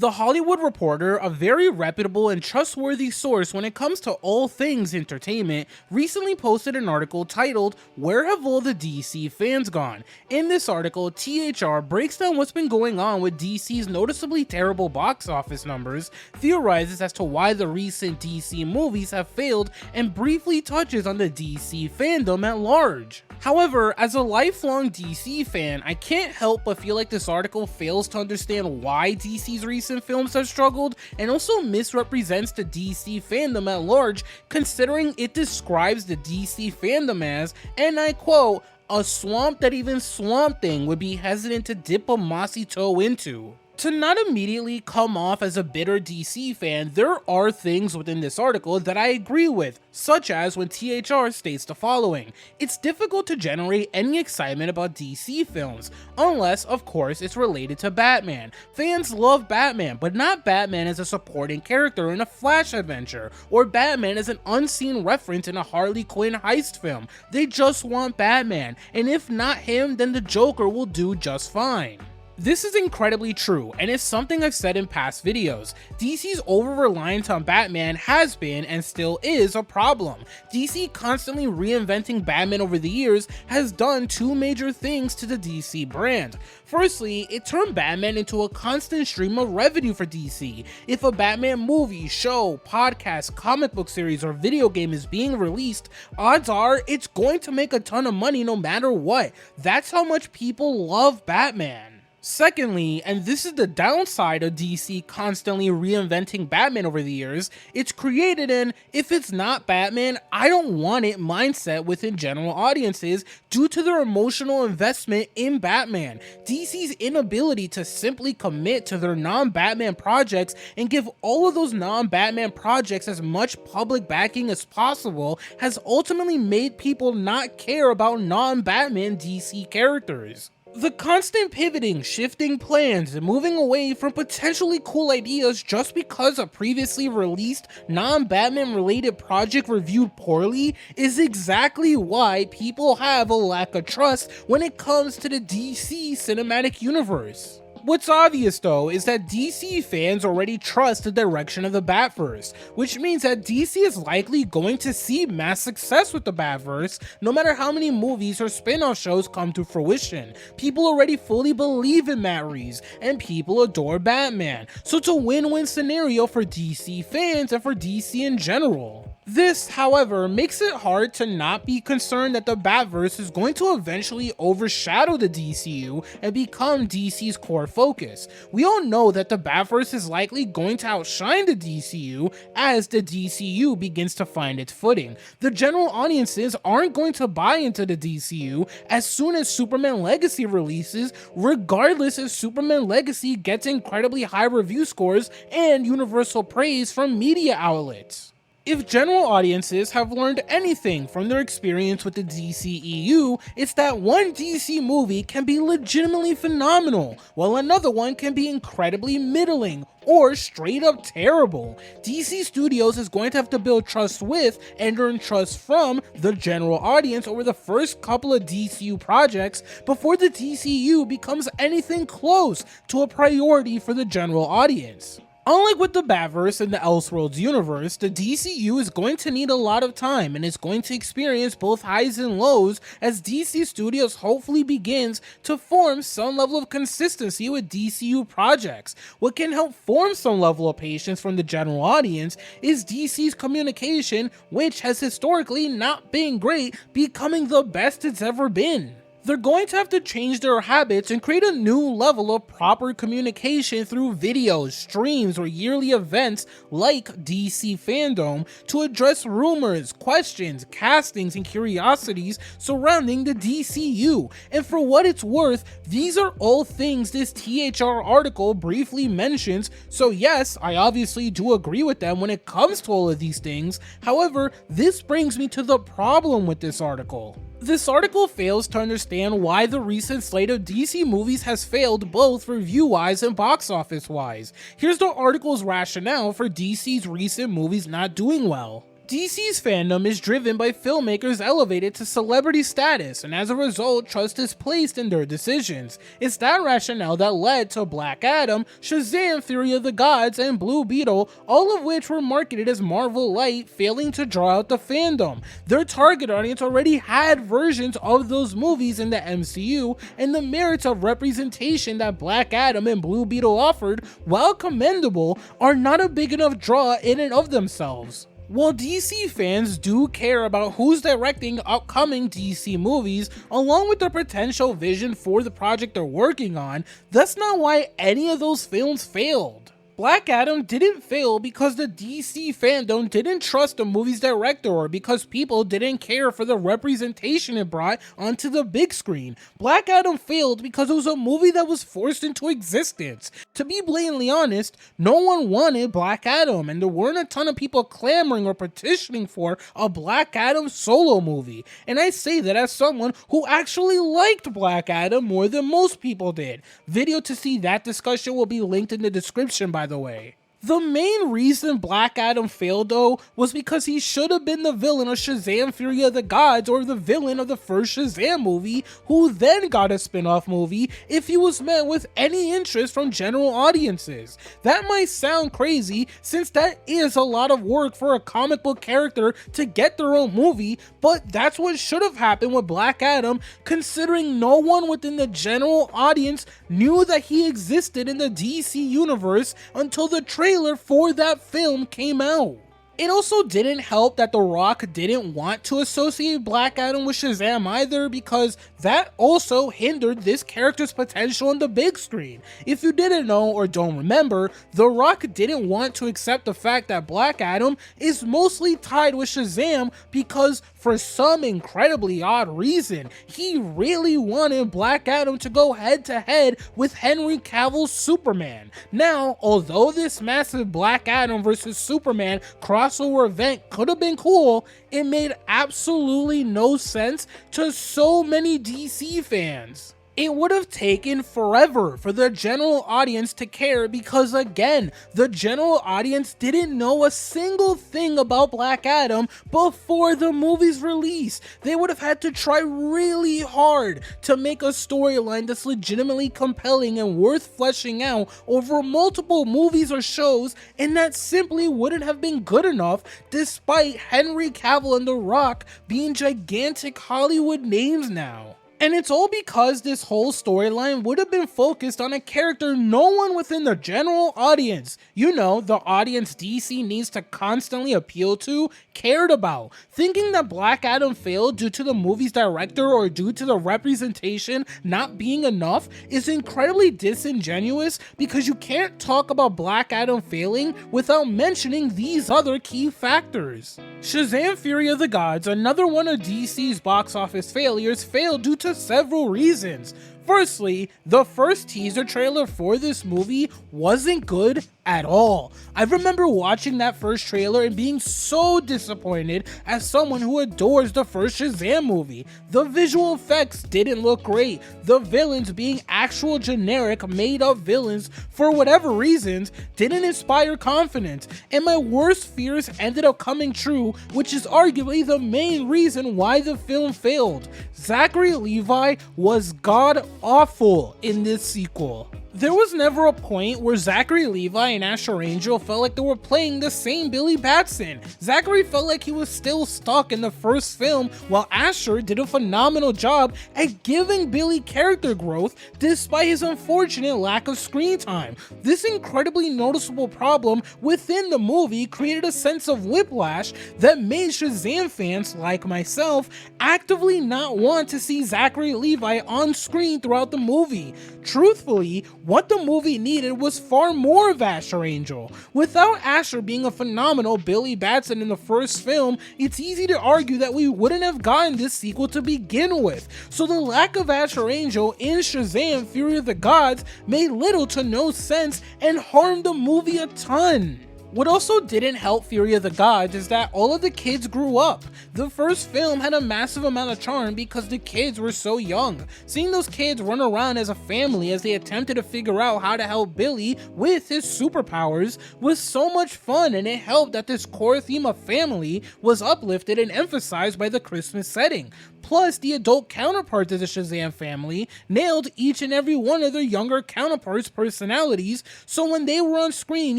The Hollywood Reporter, a very reputable and trustworthy source when it comes to all things entertainment, recently posted an article titled, "Where Have All the DC Fans Gone?" In this article, THR breaks down what's been going on with DC's noticeably terrible box office numbers, theorizes as to why the recent DC movies have failed, and briefly touches on the DC fandom at large. However, as a lifelong DC fan, I can't help but feel like this article fails to understand why DC's recent films have struggled, and also misrepresents the DC fandom at large, considering it describes the DC fandom as, and I quote, "a swamp that even Swamp Thing would be hesitant to dip a mossy toe into." To not immediately come off as a bitter DC fan, there are things within this article that I agree with, such as when THR states the following: "It's difficult to generate any excitement about DC films, unless, of course, it's related to Batman. Fans love Batman, but not Batman as a supporting character in a Flash adventure, or Batman as an unseen reference in a Harley Quinn heist film. They just want Batman, and if not him, then the Joker will do just fine." This is incredibly true, and is something I've said in past videos. DC's over-reliance on Batman has been, and still is, a problem. DC constantly reinventing Batman over the years has done two major things to the DC brand. Firstly, it turned Batman into a constant stream of revenue for DC. If a Batman movie, show, podcast, comic book series, or video game is being released, odds are it's going to make a ton of money no matter what. That's how much people love Batman. Secondly, and this is the downside of DC constantly reinventing Batman over the years, it's created an "if it's not Batman, I don't want it" mindset within general audiences due to their emotional investment in Batman. DC's inability to simply commit to their non-Batman projects and give all of those non-Batman projects as much public backing as possible has ultimately made people not care about non-Batman DC characters. The constant pivoting, shifting plans, and moving away from potentially cool ideas just because a previously released non-Batman related project reviewed poorly is exactly why people have a lack of trust when it comes to the DC cinematic universe. What's obvious though is that DC fans already trust the direction of the Batverse, which means that DC is likely going to see mass success with the Batverse no matter how many movies or spin-off shows come to fruition. People already fully believe in Matt Reeves, and people adore Batman, so it's a win-win scenario for DC fans and for DC in general. This, however, makes it hard to not be concerned that the Batverse is going to eventually overshadow the DCU and become DC's core focus. We all know that the Batverse is likely going to outshine the DCU as the DCU begins to find its footing. The general audiences aren't going to buy into the DCU as soon as Superman Legacy releases, regardless if Superman Legacy gets incredibly high review scores and universal praise from media outlets. If general audiences have learned anything from their experience with the DCEU, it's that one DC movie can be legitimately phenomenal, while another one can be incredibly middling or straight up terrible. DC Studios is going to have to build trust with and earn trust from the general audience over the first couple of DCU projects before the DCU becomes anything close to a priority for the general audience. Unlike with the Batverse and the Elseworlds universe, the DCU is going to need a lot of time and is going to experience both highs and lows as DC Studios hopefully begins to form some level of consistency with DCU projects. What can help form some level of patience from the general audience is DC's communication, which has historically not been great, becoming the best it's ever been. They're going to have to change their habits and create a new level of proper communication through videos, streams, or yearly events like DC Fandom to address rumors, questions, castings, and curiosities surrounding the DCU. And for what it's worth, these are all things this THR article briefly mentions, so yes, I obviously do agree with them when it comes to all of these things. However, this brings me to the problem with this article. This article fails to understand why the recent slate of DC movies has failed both review-wise and box office-wise. Here's the article's rationale for DC's recent movies not doing well. DC's fandom is driven by filmmakers elevated to celebrity status, and as a result, trust is placed in their decisions. It's that rationale that led to Black Adam, Shazam! Fury of the Gods, and Blue Beetle, all of which were marketed as Marvel Light, failing to draw out the fandom. Their target audience already had versions of those movies in the MCU, and the merits of representation that Black Adam and Blue Beetle offered, while commendable, are not a big enough draw in and of themselves. While DC fans do care about who's directing upcoming DC movies, along with their potential vision for the project they're working on, that's not why any of those films failed. Black Adam didn't fail because the DC fandom didn't trust the movie's director or because people didn't care for the representation it brought onto the big screen. Black Adam failed because it was a movie that was forced into existence. To be blatantly honest, no one wanted Black Adam, and there weren't a ton of people clamoring or petitioning for a Black Adam solo movie. And I say that as someone who actually liked Black Adam more than most people did. Video to see that discussion will be linked in the description, by the way. The main reason Black Adam failed, though, was because he should have been the villain of Shazam! Fury of the Gods, or the villain of the first Shazam movie, who then got a spin-off movie if he was met with any interest from general audiences. That might sound crazy, since that is a lot of work for a comic book character to get their own movie, but that's what should have happened with Black Adam, considering no one within the general audience knew that he existed in the DC universe until the trailer for that film came out. It also didn't help that The Rock didn't want to associate Black Adam with Shazam either, because that also hindered this character's potential on the big screen. If you didn't know or don't remember, The Rock didn't want to accept the fact that Black Adam is mostly tied with Shazam because, for some incredibly odd reason, he really wanted Black Adam to go head to head with Henry Cavill's Superman. Now, although this massive Black Adam vs. Superman crossover event could have been cool, it made absolutely no sense to so many DC fans. It would have taken forever for the general audience to care because, again, the general audience didn't know a single thing about Black Adam before the movie's release. They would have had to try really hard to make a storyline that's legitimately compelling and worth fleshing out over multiple movies or shows, and that simply wouldn't have been good enough despite Henry Cavill and The Rock being gigantic Hollywood names now. And it's all because this whole storyline would have been focused on a character no one within the general audience, you know, the audience DC needs to constantly appeal to, cared about. Thinking that Black Adam failed due to the movie's director or due to the representation not being enough is incredibly disingenuous, because you can't talk about Black Adam failing without mentioning these other key factors. Shazam! Fury of the Gods, another one of DC's box office failures, failed due to several reasons. Firstly, the first teaser trailer for this movie wasn't good at all. I remember watching that first trailer and being so disappointed as someone who adores the first Shazam movie. The visual effects didn't look great. The villains, being actual generic made up villains for whatever reasons, didn't inspire confidence. And my worst fears ended up coming true, which is arguably the main reason why the film failed. Zachary Levi was god awful in this sequel. There was never a point where Zachary Levi and Asher Angel felt like they were playing the same Billy Batson. Zachary felt like he was still stuck in the first film, while Asher did a phenomenal job at giving Billy character growth despite his unfortunate lack of screen time. This incredibly noticeable problem within the movie created a sense of whiplash that made Shazam fans, like myself, actively not want to see Zachary Levi on screen throughout the movie. Truthfully, what the movie needed was far more of Asher Angel. Without Asher being a phenomenal Billy Batson in the first film, it's easy to argue that we wouldn't have gotten this sequel to begin with. So the lack of Asher Angel in Shazam! Fury of the Gods made little to no sense and harmed the movie a ton. What also didn't help Fury of the Gods is that all of the kids grew up. The first film had a massive amount of charm because the kids were so young. Seeing those kids run around as a family as they attempted to figure out how to help Billy with his superpowers was so much fun, and it helped that this core theme of family was uplifted and emphasized by the Christmas setting. Plus, the adult counterparts of the Shazam family nailed each and every one of their younger counterparts' personalities, so when they were on screen,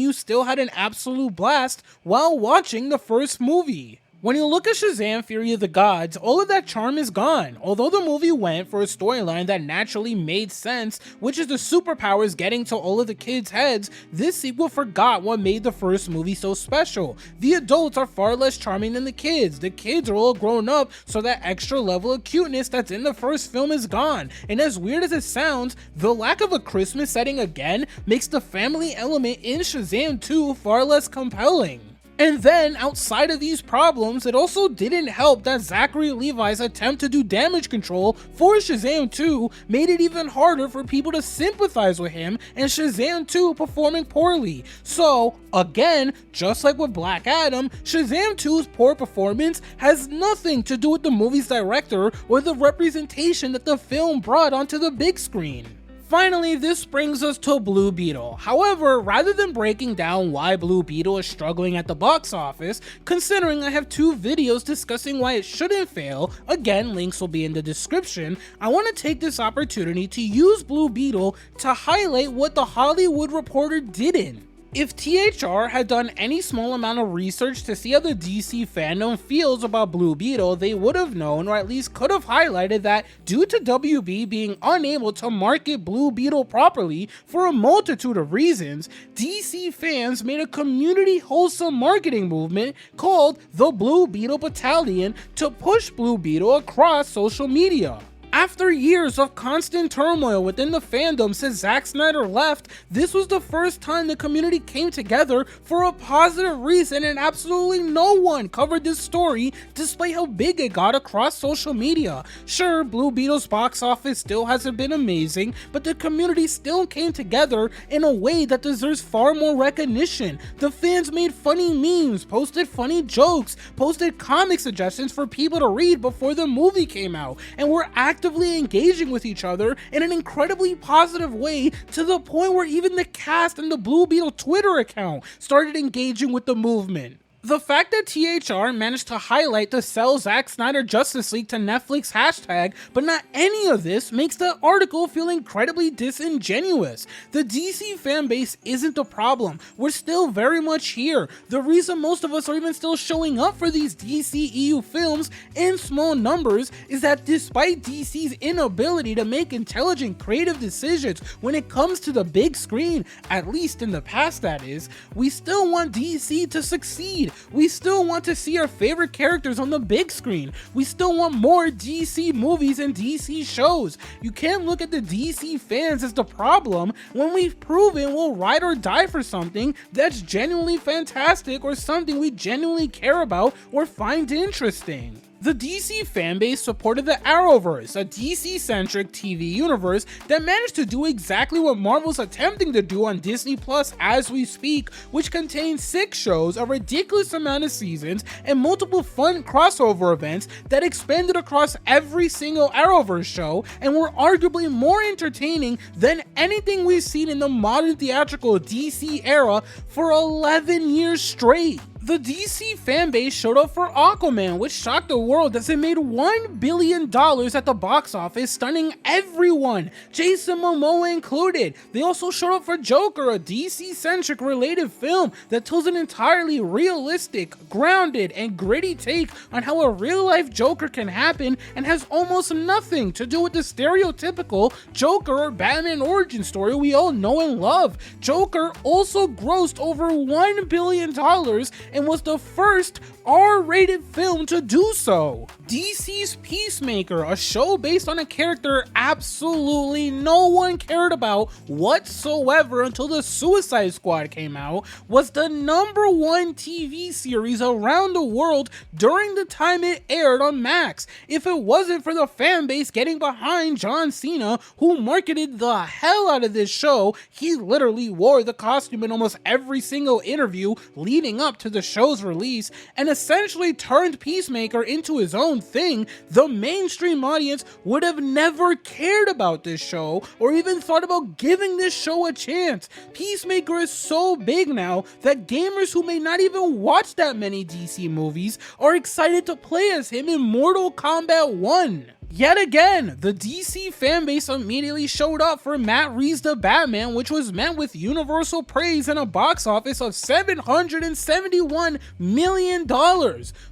you still had an absolute blast while watching the first movie. When you look at Shazam Fury of the Gods, all of that charm is gone. Although the movie went for a storyline that naturally made sense, which is the superpowers getting to all of the kids' heads, this sequel forgot what made the first movie so special. The adults are far less charming than the kids are all grown up, so that extra level of cuteness that's in the first film is gone. And as weird as it sounds, the lack of a Christmas setting again makes the family element in Shazam 2 far less compelling. And then, outside of these problems, it also didn't help that Zachary Levi's attempt to do damage control for Shazam 2 made it even harder for people to sympathize with him and Shazam 2 performing poorly. So, again, just like with Black Adam, Shazam 2's poor performance has nothing to do with the movie's director or the representation that the film brought onto the big screen. Finally, this brings us to Blue Beetle. However, rather than breaking down why Blue Beetle is struggling at the box office, considering I have 2 videos discussing why it shouldn't fail, again, links will be in the description, I want to take this opportunity to use Blue Beetle to highlight what The Hollywood Reporter didn't. If THR had done any small amount of research to see how the DC fandom feels about Blue Beetle, they would have known, or at least could have highlighted, that due to WB being unable to market Blue Beetle properly for a multitude of reasons, DC fans made a community wholesome marketing movement called the Blue Beetle Battalion to push Blue Beetle across social media. After years of constant turmoil within the fandom since Zack Snyder left, this was the first time the community came together for a positive reason, and absolutely no one covered this story despite how big it got across social media. Sure, Blue Beetle's box office still hasn't been amazing, but the community still came together in a way that deserves far more recognition. The fans made funny memes, posted funny jokes, posted comic suggestions for people to read before the movie came out, and were actively engaging with each other in an incredibly positive way, to the point where even the cast and the Blue Beetle Twitter account started engaging with the movement. The fact that THR managed to highlight the Sell Zack Snyder Justice League to Netflix hashtag, but not any of this, makes the article feel incredibly disingenuous. The DC fanbase isn't the problem. We're still very much here. The reason most of us are even still showing up for these DCEU films in small numbers is that despite DC's inability to make intelligent creative decisions when it comes to the big screen, at least in the past that is, we still want DC to succeed. We still want to see our favorite characters on the big screen. We still want more DC movies and DC shows. You can't look at the DC fans as the problem when we've proven we'll ride or die for something that's genuinely fantastic or something we genuinely care about or find interesting. The DC fanbase supported the Arrowverse, a DC-centric TV universe that managed to do exactly what Marvel's attempting to do on Disney Plus as we speak, which contains 6 shows, a ridiculous amount of seasons, and multiple fun crossover events that expanded across every single Arrowverse show and were arguably more entertaining than anything we've seen in the modern theatrical DC era for 11 years straight. The DC fanbase showed up for Aquaman, which shocked the world as it made $1 billion at the box office, stunning everyone, Jason Momoa included. They also showed up for Joker, a DC-centric related film that tells an entirely realistic, grounded, and gritty take on how a real-life Joker can happen and has almost nothing to do with the stereotypical Joker or Batman origin story we all know and love. Joker also grossed over $1 billion and was the first R-rated film to do so. DC's Peacemaker, a show based on a character absolutely no one cared about whatsoever until the Suicide Squad came out, was the #1 TV series around the world during the time it aired on Max. If it wasn't for the fan base getting behind John Cena, who marketed the hell out of this show, he literally wore the costume in almost every single interview leading up to the show's release, and essentially turned Peacemaker into his own thing, the mainstream audience would have never cared about this show or even thought about giving this show a chance. Peacemaker is so big now that gamers who may not even watch that many DC movies are excited to play as him in Mortal Kombat 1. Yet again, the DC fanbase immediately showed up for Matt Reeves' The Batman, which was met with universal praise and a box office of $771 million.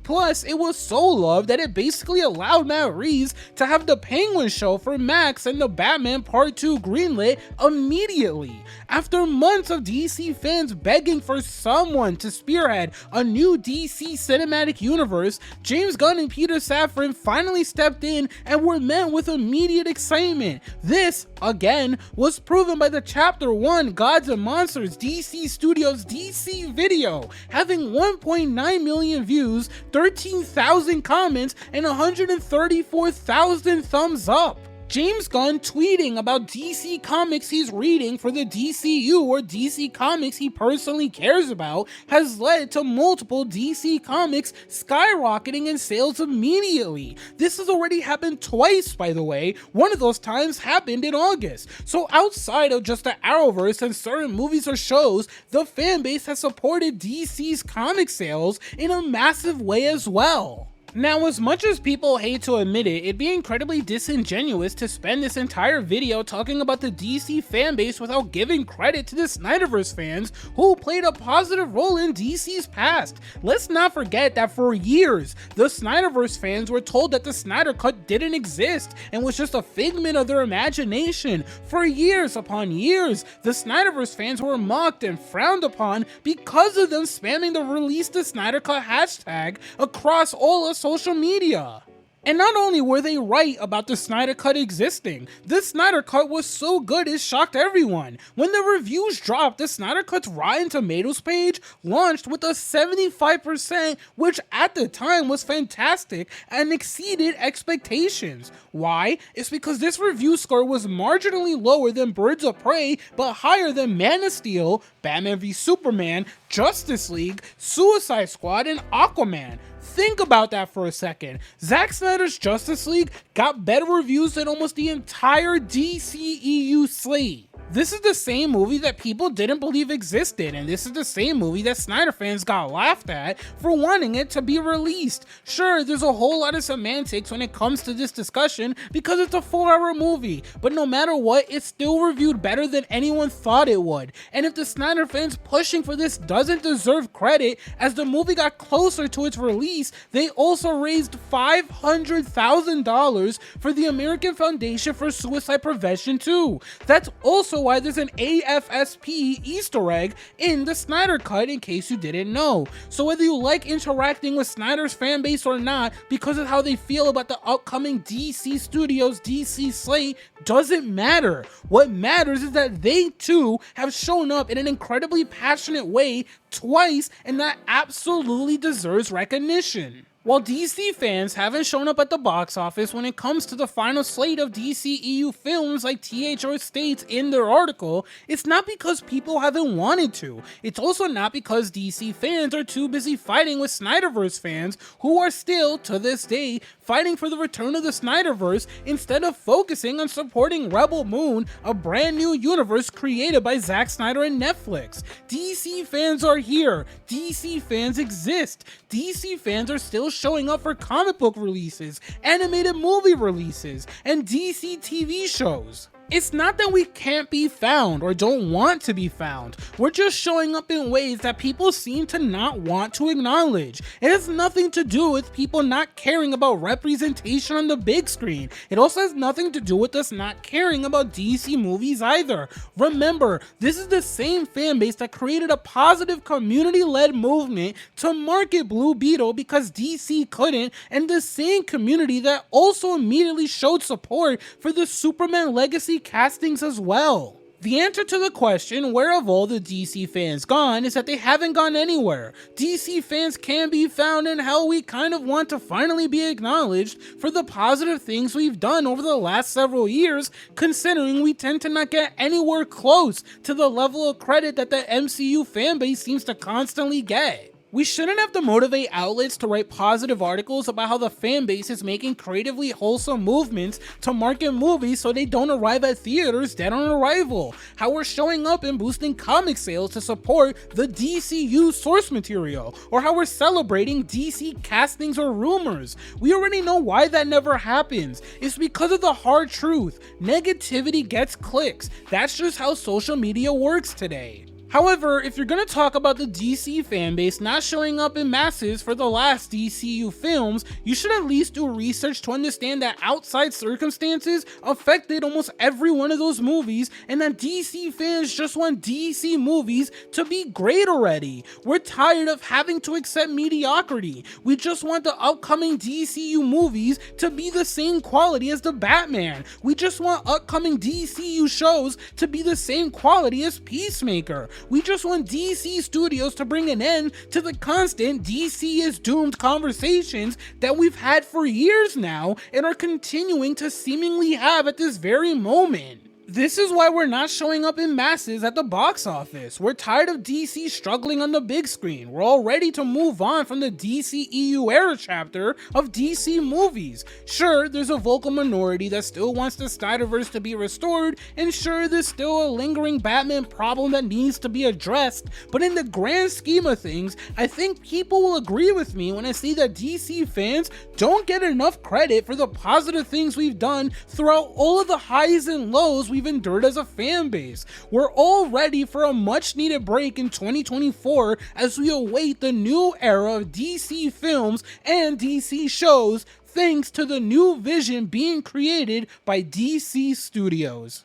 Plus, it was so loved that it basically allowed Matt Reeves to have the Penguin show for Max and The Batman Part 2 greenlit immediately. After months of DC fans begging for someone to spearhead a new DC cinematic universe, James Gunn and Peter Safran finally stepped in and were met with immediate excitement. This, again, was proven by the Chapter 1 Gods and Monsters DC Studios DC video, having 1.9 million views, 13,000 comments, and 134,000 thumbs up. James Gunn tweeting about DC comics he's reading for the DCU or DC comics he personally cares about has led to multiple DC comics skyrocketing in sales immediately. This has already happened twice, by the way. One of those times happened in August. So outside of just the Arrowverse and certain movies or shows, the fan base has supported DC's comic sales in a massive way as well. Now, as much as people hate to admit it, it'd be incredibly disingenuous to spend this entire video talking about the DC fanbase without giving credit to the Snyderverse fans who played a positive role in DC's past. Let's not forget that for years, the Snyderverse fans were told that the Snyder Cut didn't exist and was just a figment of their imagination. For years upon years, the Snyderverse fans were mocked and frowned upon because of them spamming the Release the Snyder Cut hashtag across all of social media. And not only were they right about the Snyder Cut existing, the Snyder Cut was so good it shocked everyone. When the reviews dropped, the Snyder Cut's Rotten Tomatoes page launched with a 75%, which at the time was fantastic and exceeded expectations. Why? It's because this review score was marginally lower than Birds of Prey, but higher than Man of Steel, Batman v Superman, Justice League, Suicide Squad, and Aquaman. Think about that for a second. Zack Snyder's Justice League got better reviews than almost the entire DCEU slate. This is the same movie that people didn't believe existed, and this is the same movie that Snyder fans got laughed at for wanting it to be released. Sure, there's a whole lot of semantics when it comes to this discussion because it's a 4-hour movie, but no matter what, it's still reviewed better than anyone thought it would. And if the Snyder fans pushing for this doesn't deserve credit, as the movie got closer to its release, they also raised $500,000 for the American Foundation for Suicide Prevention too. That's also why there's an AFSP Easter egg in the Snyder Cut, in case you didn't know. So whether you like interacting with Snyder's fanbase or not because of how they feel about the upcoming DC Studios DC slate doesn't matter. What matters is that they too have shown up in an incredibly passionate way twice, and that absolutely deserves recognition. While DC fans haven't shown up at the box office when it comes to the final slate of DCEU films like THR states in their article, it's not because people haven't wanted to. It's also not because DC fans are too busy fighting with Snyderverse fans who are still, to this day, fighting for the return of the Snyderverse instead of focusing on supporting Rebel Moon, a brand new universe created by Zack Snyder and Netflix. DC fans are here. DC fans exist. DC fans are still showing up for comic book releases, animated movie releases, and DC TV shows. It's not that we can't be found or don't want to be found. We're just showing up in ways that people seem to not want to acknowledge. It has nothing to do with people not caring about representation on the big screen. It also has nothing to do with us not caring about DC movies either. Remember, this is the same fan base that created a positive community-led movement to market Blue Beetle because DC couldn't, and the same community that also immediately showed support for the Superman Legacy castings as well. The answer to the question, where have all the DC fans gone, is that they haven't gone anywhere. DC fans can be found, and hell, we kind of want to finally be acknowledged for the positive things we've done over the last several years, considering we tend to not get anywhere close to the level of credit that the MCU fanbase seems to constantly get. We shouldn't have to motivate outlets to write positive articles about how the fanbase is making creatively wholesome movements to market movies so they don't arrive at theaters dead on arrival, how we're showing up and boosting comic sales to support the DCU source material, or how we're celebrating DC castings or rumors. We already know why that never happens. It's because of the hard truth. Negativity gets clicks. That's just how social media works today. However, if you're gonna talk about the DC fanbase not showing up in masses for the last DCU films, you should at least do research to understand that outside circumstances affected almost every one of those movies, and that DC fans just want DC movies to be great already. We're tired of having to accept mediocrity. We just want the upcoming DCU movies to be the same quality as the Batman. We just want upcoming DCU shows to be the same quality as Peacemaker. We just want DC Studios to bring an end to the constant DC is doomed conversations that we've had for years now and are continuing to seemingly have at this very moment. This is why we're not showing up in masses at the box office. We're tired of DC struggling on the big screen. We're all ready to move on from the DCEU era chapter of DC movies. Sure, there's a vocal minority that still wants the Snyderverse to be restored, and sure, there's still a lingering Batman problem that needs to be addressed, but in the grand scheme of things, I think people will agree with me when I see that DC fans don't get enough credit for the positive things we've done throughout all of the highs and lows we've endured as a fan base. We're all ready for a much needed break in 2024 as we await the new era of DC films and DC shows, thanks to the new vision being created by DC Studios.